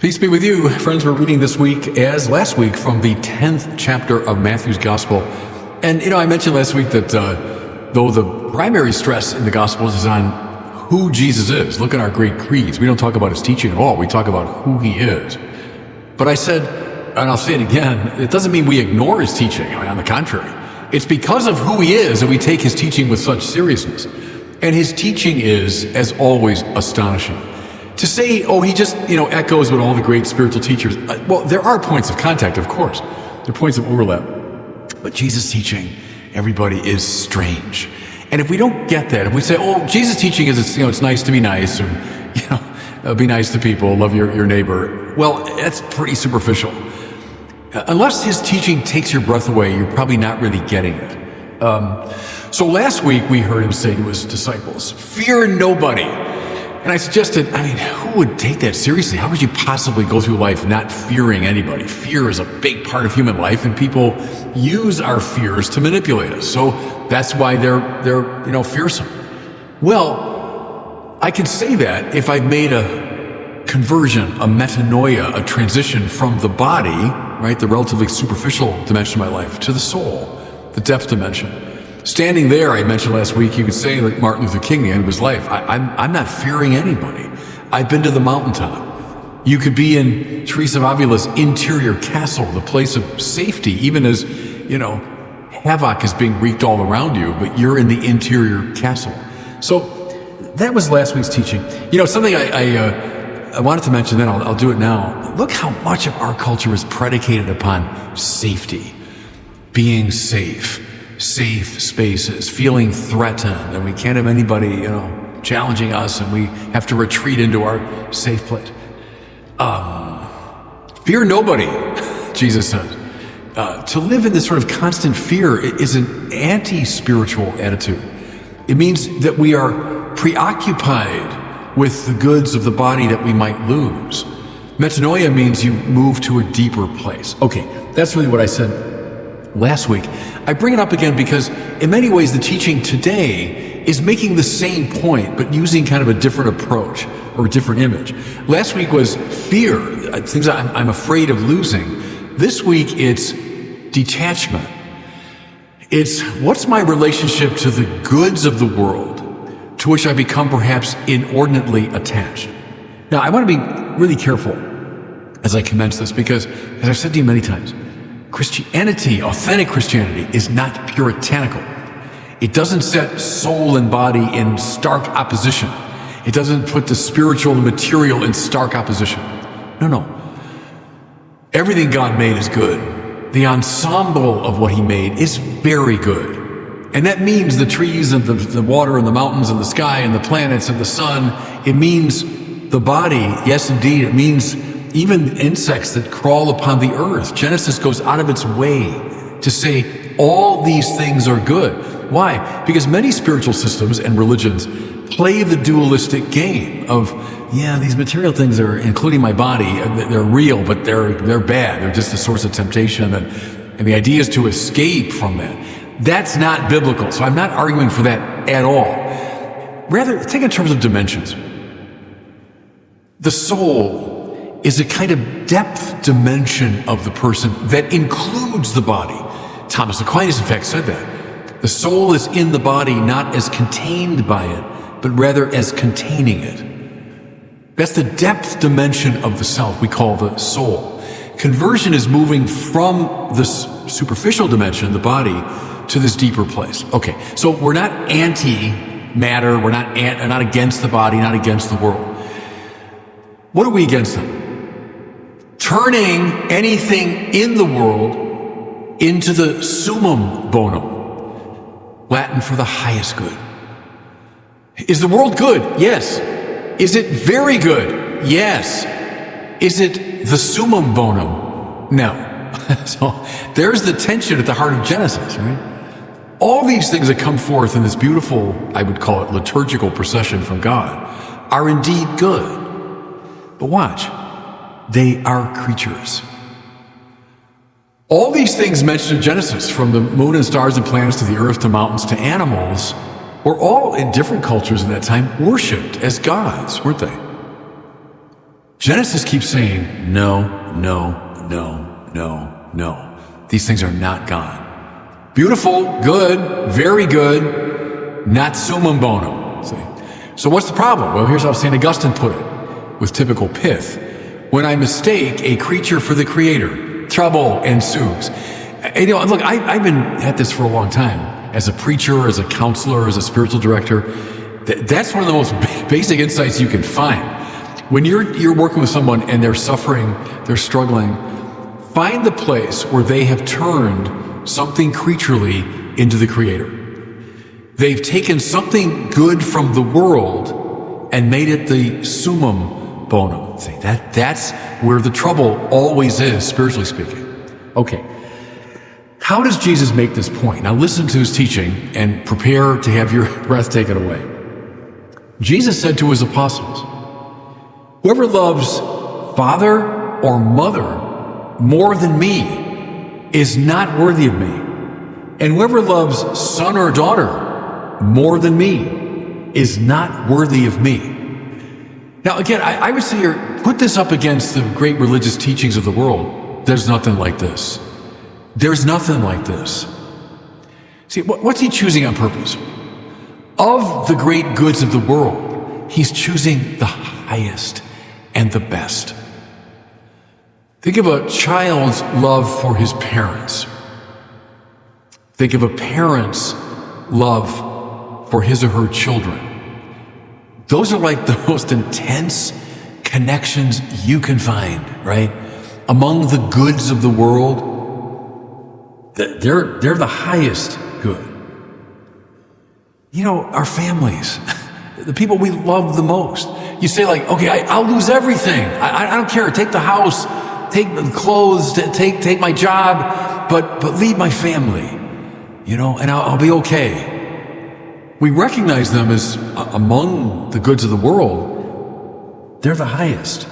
Peace be with you. Friends, we're reading this week, as last week, from the 10th chapter of Matthew's Gospel. And, I mentioned last week that though the primary stress in the Gospels is on who Jesus is, look at our great creeds. We don't talk about his teaching at all. We talk about who he is. But I said, and I'll say it again, it doesn't mean we ignore his teaching. On the contrary. It's because of who he is that we take his teaching with such seriousness. And his teaching is, as always, astonishing. To say, he just, echoes what all the great spiritual teachers, well, there are points of contact, of course. There are points of overlap. But Jesus' teaching, everybody, is strange. And if we don't get that, if we say, Jesus' teaching is, it's nice to be nice, or, be nice to people, love your neighbor, well, that's pretty superficial. Unless his teaching takes your breath away, you're probably not really getting it. So last week we heard him say to his disciples, fear nobody. And I suggested, who would take that seriously? How could you possibly go through life not fearing anybody? Fear is a big part of human life, and people use our fears to manipulate us. So that's why they're fearsome. Well, I can say that if I've made a conversion, a metanoia, a transition from the body, right, the relatively superficial dimension of my life, to the soul, the depth dimension. Standing there, I mentioned last week, you could say, like Martin Luther King, the end of his life, I'm not fearing anybody. I've been to the mountaintop. You could be in Teresa of Avila's interior castle, the place of safety, even as, havoc is being wreaked all around you, but you're in the interior castle. So that was last week's teaching. Something I wanted to mention then, I'll do it now. Look how much of our culture is predicated upon safety, being safe spaces, feeling threatened, and we can't have anybody, challenging us, and we have to retreat into our safe place. Fear nobody, Jesus says. To live in this sort of constant fear is an anti-spiritual attitude. It means that we are preoccupied with the goods of the body that we might lose. Metanoia means you move to a deeper place. Okay, that's really what I said last week. I bring it up again because in many ways the teaching today is making the same point but using kind of a different approach or a different image. Last week was fear, things I'm afraid of losing. This week it's detachment. It's what's my relationship to the goods of the world to which I become perhaps inordinately attached. Now I want to be really careful as I commence this because, as I've said to you many times, Christianity, authentic Christianity, is not puritanical. It doesn't set soul and body in stark opposition. It doesn't put the spiritual and material in stark opposition. No. Everything God made is good. The ensemble of what he made is very good. And that means the trees and the water and the mountains and the sky and the planets and the sun. It means the body. Yes, indeed. It means even insects that crawl upon the earth. Genesis goes out of its way to say all these things are good. Why? Because many spiritual systems and religions play the dualistic game of, these material things are, including my body, they're real, but they're bad. They're just a source of temptation, and the idea is to escape from that. That's not biblical, so I'm not arguing for that at all. Rather, think in terms of dimensions. The soul is a kind of depth dimension of the person that includes the body. Thomas Aquinas, in fact, said that. The soul is in the body not as contained by it, but rather as containing it. That's the depth dimension of the self we call the soul. Conversion is moving from this superficial dimension, the body, to this deeper place. Okay, so we're not anti-matter, we're not against the body, not against the world. What are we against them? Turning anything in the world into the summum bonum, Latin for the highest good. Is the world good? Yes. Is it very good? Yes. Is it the summum bonum? No. So there's the tension at the heart of Genesis, right? All these things that come forth in this beautiful, I would call it liturgical procession from God, are indeed good. But watch. They are creatures. All these things mentioned in Genesis, from the moon and stars and planets to the earth to mountains to animals, were all in different cultures at that time worshipped as gods, weren't they? Genesis keeps saying, no, no, no, no, no. These things are not God. Beautiful, good, very good, not summum bonum. See? So what's the problem? Well, here's how St. Augustine put it, with typical pith. When I mistake a creature for the Creator, trouble ensues. And, look, I've been at this for a long time. As a preacher, as a counselor, as a spiritual director, that's one of the most basic insights you can find. When you're working with someone and they're suffering, they're struggling, find the place where they have turned something creaturely into the Creator. They've taken something good from the world and made it the summum bonum. See, that's where the trouble always is, spiritually speaking. Okay. How does Jesus make this point? Now listen to his teaching and prepare to have your breath taken away. Jesus said to his apostles, whoever loves father or mother more than me is not worthy of me. And whoever loves son or daughter more than me is not worthy of me. Now again, I would say here, put this up against the great religious teachings of the world. There's nothing like this. There's nothing like this. See, what's he choosing on purpose? Of the great goods of the world, he's choosing the highest and the best. Think of a child's love for his parents. Think of a parent's love for his or her children. Those are like the most intense connections you can find, right? Among the goods of the world, they're the highest good. Our families, the people we love the most. You say like, okay, I'll lose everything. I don't care. Take the house, take the clothes, take my job, but leave my family, and I'll be okay. We recognize them as among the goods of the world. They're the highest.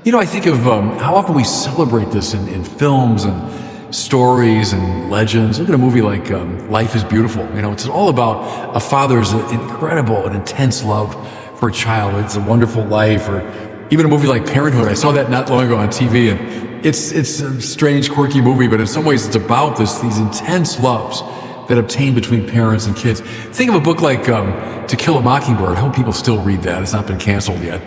I think of how often we celebrate this in films and stories and legends. Look at a movie like Life is Beautiful. It's all about a father's incredible and intense love for a child. It's a Wonderful Life, or even a movie like Parenthood. I saw that not long ago on TV, and it's a strange, quirky movie, but in some ways it's about these intense loves that obtain between parents and kids. Think of a book like To Kill a Mockingbird. I hope people still read that. It's not been canceled yet.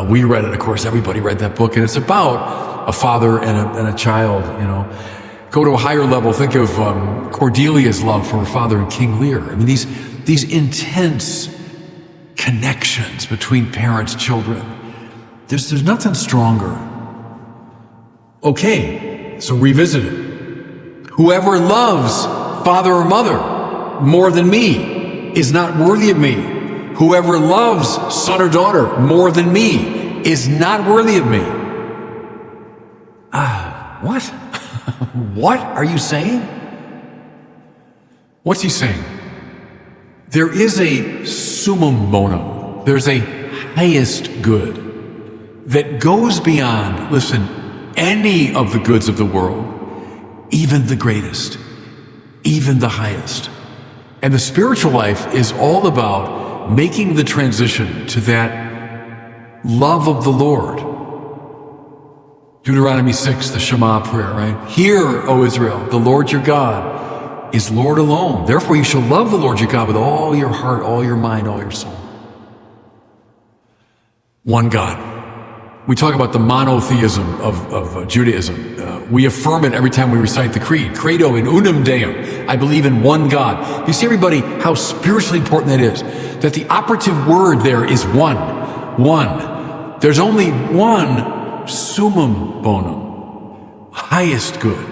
We read it, of course. Everybody read that book, and it's about a father and a child. Go to a higher level. Think of Cordelia's love for her father and King Lear. I mean, these intense connections between parents, children. There's nothing stronger. Okay, so revisit it. Whoever loves father or mother more than me is not worthy of me. Whoever loves son or daughter more than me is not worthy of me. What? What are you saying? What's he saying? There is a summum bonum. There's a highest good that goes beyond, listen, any of the goods of the world, even the greatest, even the highest. And the spiritual life is all about making the transition to that love of the Lord. Deuteronomy 6, the Shema prayer, right? Hear, O Israel, the Lord your God is Lord alone. Therefore you shall love the Lord your God with all your heart, all your mind, all your soul. One God. We talk about the monotheism of Judaism. We affirm it every time we recite the creed. Credo in unum Deum. I believe in one God. You see, everybody, how spiritually important that is. That the operative word there is one. One. There's only one summum bonum. Highest good.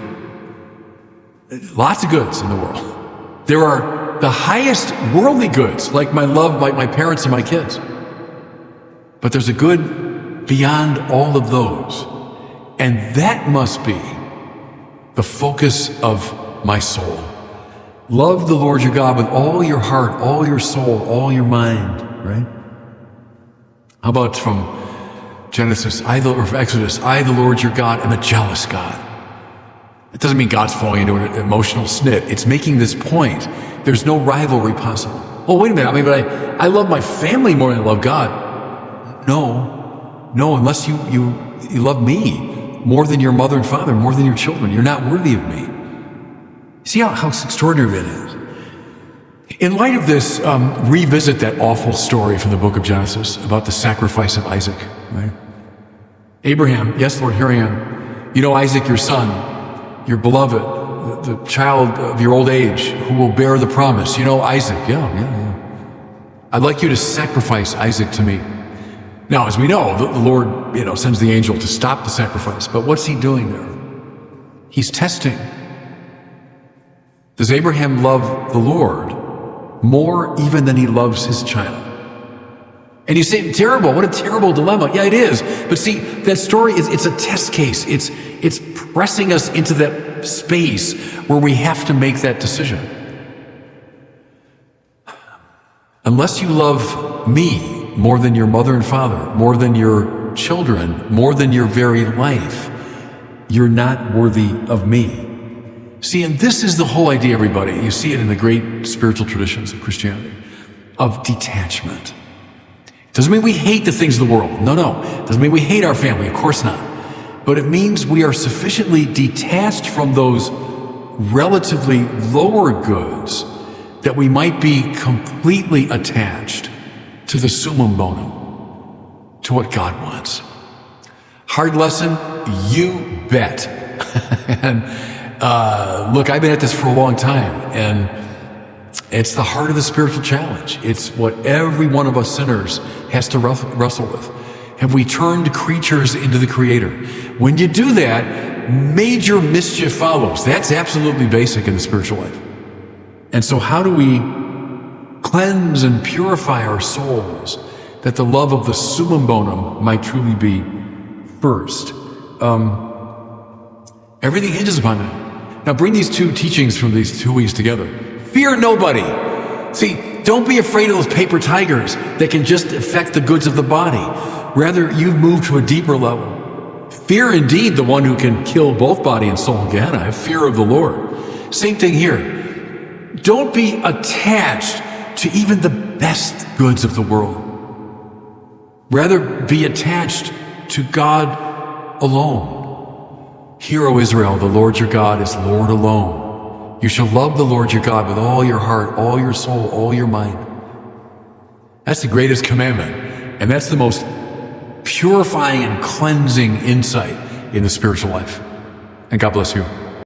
Lots of goods in the world. There are the highest worldly goods, like my love, like my parents and my kids. But there's a good beyond all of those. And that must be the focus of my soul. Love the Lord your God with all your heart, all your soul, all your mind, right? How about from Genesis, or from Exodus, I, the Lord your God, am a jealous God. It doesn't mean God's falling into an emotional snit. It's making this point. There's no rivalry possible. Oh, wait a minute. But I love my family more than I love God. No, unless you You love me more than your mother and father, more than your children. You're not worthy of me. See how extraordinary that is? In light of this, revisit that awful story from the book of Genesis about the sacrifice of Isaac. Right? Abraham, yes, Lord, here I am. You know Isaac, your son, your beloved, the child of your old age, who will bear the promise. You know Isaac, yeah. I'd like you to sacrifice Isaac to me. Now, as we know, the Lord, sends the angel to stop the sacrifice. But what's he doing there? He's testing. Does Abraham love the Lord more even than he loves his child? And you say, terrible, what a terrible dilemma. Yeah, it is. But see, that story it's a test case. It's pressing us into that space where we have to make that decision. Unless you love me more than your mother and father, more than your children, more than your very life, you're not worthy of me. See, and this is the whole idea, everybody. You see it in the great spiritual traditions of Christianity, of detachment. Doesn't mean we hate the things of the world. No. Doesn't mean we hate our family. Of course not. But it means we are sufficiently detached from those relatively lower goods that we might be completely attached to the summum bonum, to what God wants. Hard lesson? You bet. And look, I've been at this for a long time, and it's the heart of the spiritual challenge. It's what every one of us sinners has to wrestle with. Have we turned creatures into the Creator? When you do that, major mischief follows. That's absolutely basic in the spiritual life. And so how do we cleanse and purify our souls that the love of the summum bonum might truly be first? Everything hinges upon that. Now bring these two teachings from these 2 weeks together. Fear nobody. See, don't be afraid of those paper tigers that can just affect the goods of the body. Rather, you move to a deeper level. Fear indeed the one who can kill both body and soul in Gehenna. Have fear of the Lord. Same thing here. Don't be attached to even the best goods of the world. Rather, be attached to God alone. Hear, O Israel, the Lord your God is Lord alone. You shall love the Lord your God with all your heart, all your soul, all your mind. That's the greatest commandment. And that's the most purifying and cleansing insight in the spiritual life. And God bless you.